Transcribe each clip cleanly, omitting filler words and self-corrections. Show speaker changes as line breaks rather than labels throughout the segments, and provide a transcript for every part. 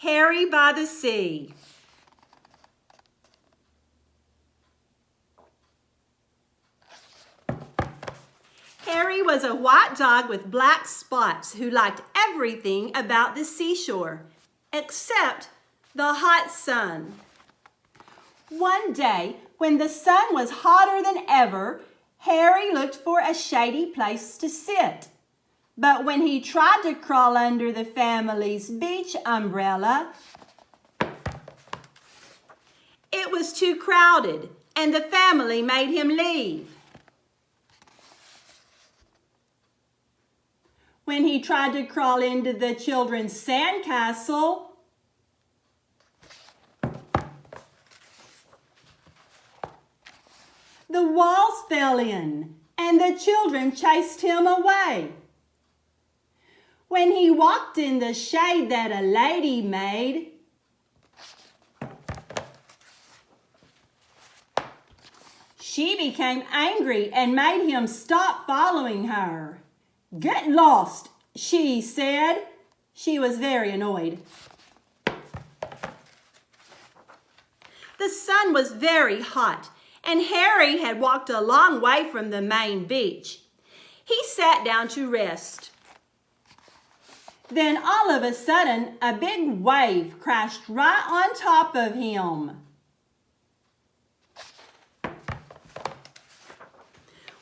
Harry by the Sea. Harry was a white dog with black spots who liked everything about the seashore, except the hot sun. One day, when the sun was hotter than ever, Harry looked for a shady place to sit. But when he tried to crawl under the family's beach umbrella, it was too crowded, and the family made him leave. When he tried to crawl into the children's sandcastle, the walls fell in, and the children chased him away. When he walked in the shade that a lady made, she became angry and made him stop following her. "Get lost," she said. She was very annoyed. The sun was very hot, and Harry had walked a long way from the main beach. He sat down to rest. Then all of a sudden, a big wave crashed right on top of him.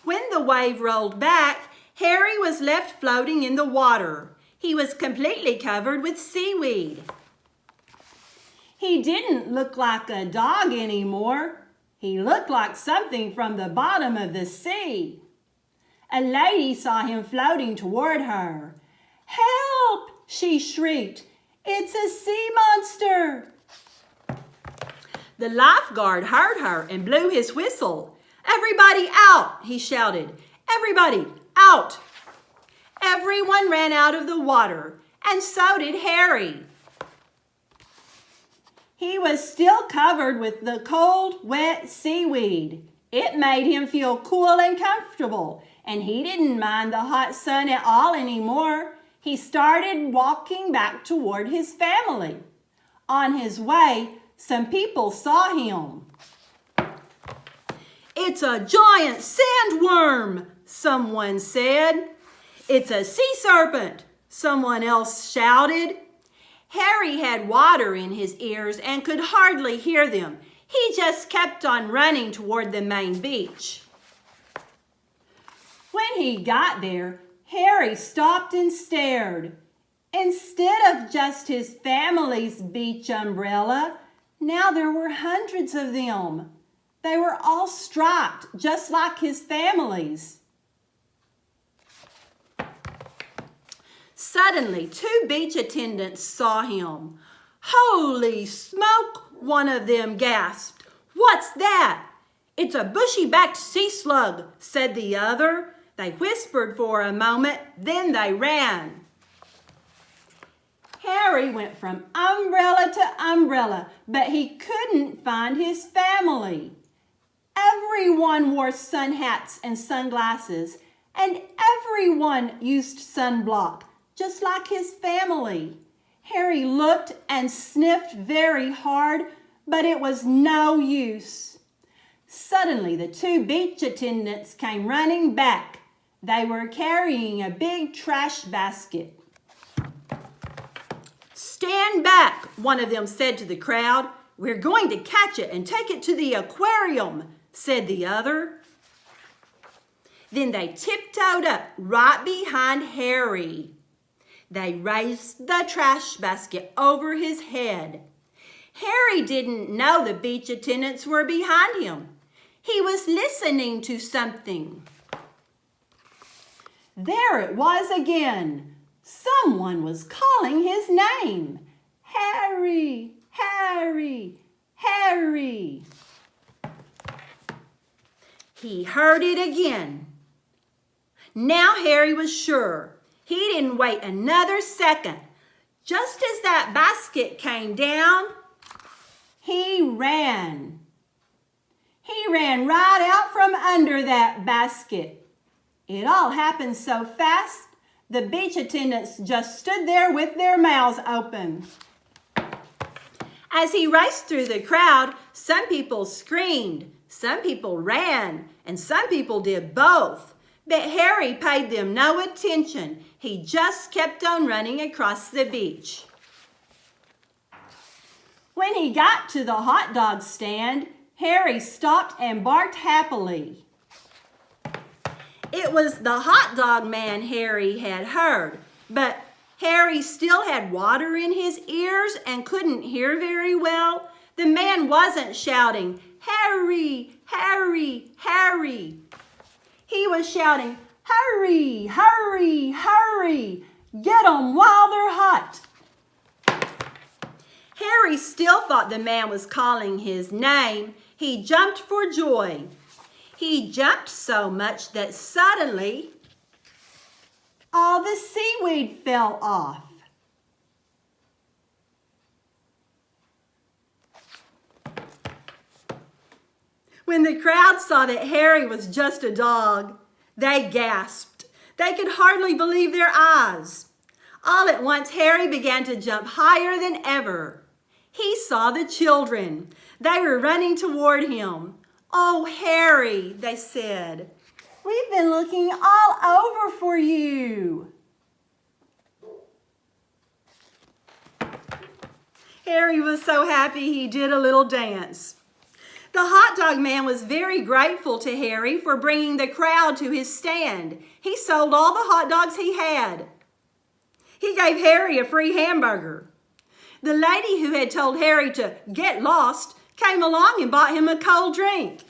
When the wave rolled back, Harry was left floating in the water. He was completely covered with seaweed. He didn't look like a dog anymore. He looked like something from the bottom of the sea. A lady saw him floating toward her. "Help!" she shrieked. "It's a sea monster!" The lifeguard heard her and blew his whistle. "Everybody out!" he shouted. "Everybody out!" Everyone ran out of the water, and so did Harry. He was still covered with the cold, wet seaweed. It made him feel cool and comfortable, and he didn't mind the hot sun at all anymore. He started walking back toward his family. On his way, some people saw him. "It's a giant sandworm," someone said. "It's a sea serpent," someone else shouted. Harry had water in his ears and could hardly hear them. He just kept on running toward the main beach. When he got there, Harry stopped and stared. Instead of just his family's beach umbrella, now there were hundreds of them. They were all striped, just like his family's. Suddenly, 2 beach attendants saw him. "Holy smoke!" one of them gasped. "What's that?" "It's a bushy-backed sea slug," said the other. They whispered for a moment, then they ran. Harry went from umbrella to umbrella, but he couldn't find his family. Everyone wore sun hats and sunglasses, and everyone used sunblock, just like his family. Harry looked and sniffed very hard, but it was no use. Suddenly, the 2 beach attendants came running back. They were carrying a big trash basket. "Stand back," one of them said to the crowd. "We're going to catch it and take it to the aquarium," said the other. Then they tiptoed up right behind Harry. They raised the trash basket over his head. Harry didn't know the beach attendants were behind him. He was listening to something. There it was again. Someone was calling his name. "Harry, Harry, Harry." He heard it again. Now Harry was sure. He didn't wait another second. Just as that basket came down, he ran. He ran right out from under that basket. It all happened so fast, the beach attendants just stood there with their mouths open. As he raced through the crowd, some people screamed, some people ran, and some people did both. But Harry paid them no attention. He just kept on running across the beach. When he got to the hot dog stand, Harry stopped and barked happily. It was the hot dog man Harry had heard, but Harry still had water in his ears and couldn't hear very well. The man wasn't shouting, "Harry, Harry, Harry." He was shouting, "Hurry, hurry, hurry! Get 'em while they're hot!" Harry still thought the man was calling his name. He jumped for joy. He jumped so much that suddenly all the seaweed fell off. When the crowd saw that Harry was just a dog, they gasped. They could hardly believe their eyes. All at once, Harry began to jump higher than ever. He saw the children. They were running toward him. "Oh, Harry," they said, "we've been looking all over for you." Harry was so happy he did a little dance. The hot dog man was very grateful to Harry for bringing the crowd to his stand. He sold all the hot dogs he had. He gave Harry a free hamburger. The lady who had told Harry to get lost came along and bought him a cold drink.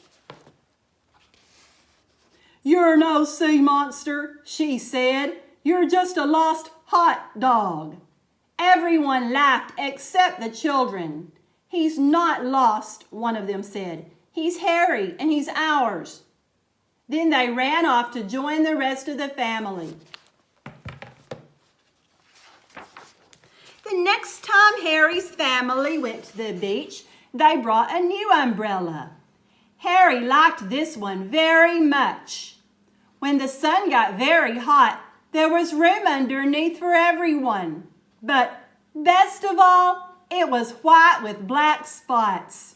"You're no sea monster," she said. "You're just a lost hot dog." Everyone laughed except the children. "He's not lost," one of them said. "He's Harry and he's ours." Then they ran off to join the rest of the family. The next time Harry's family went to the beach, they brought a new umbrella. Harry liked this one very much. When the sun got very hot, there was room underneath for everyone. But best of all, it was white with black spots.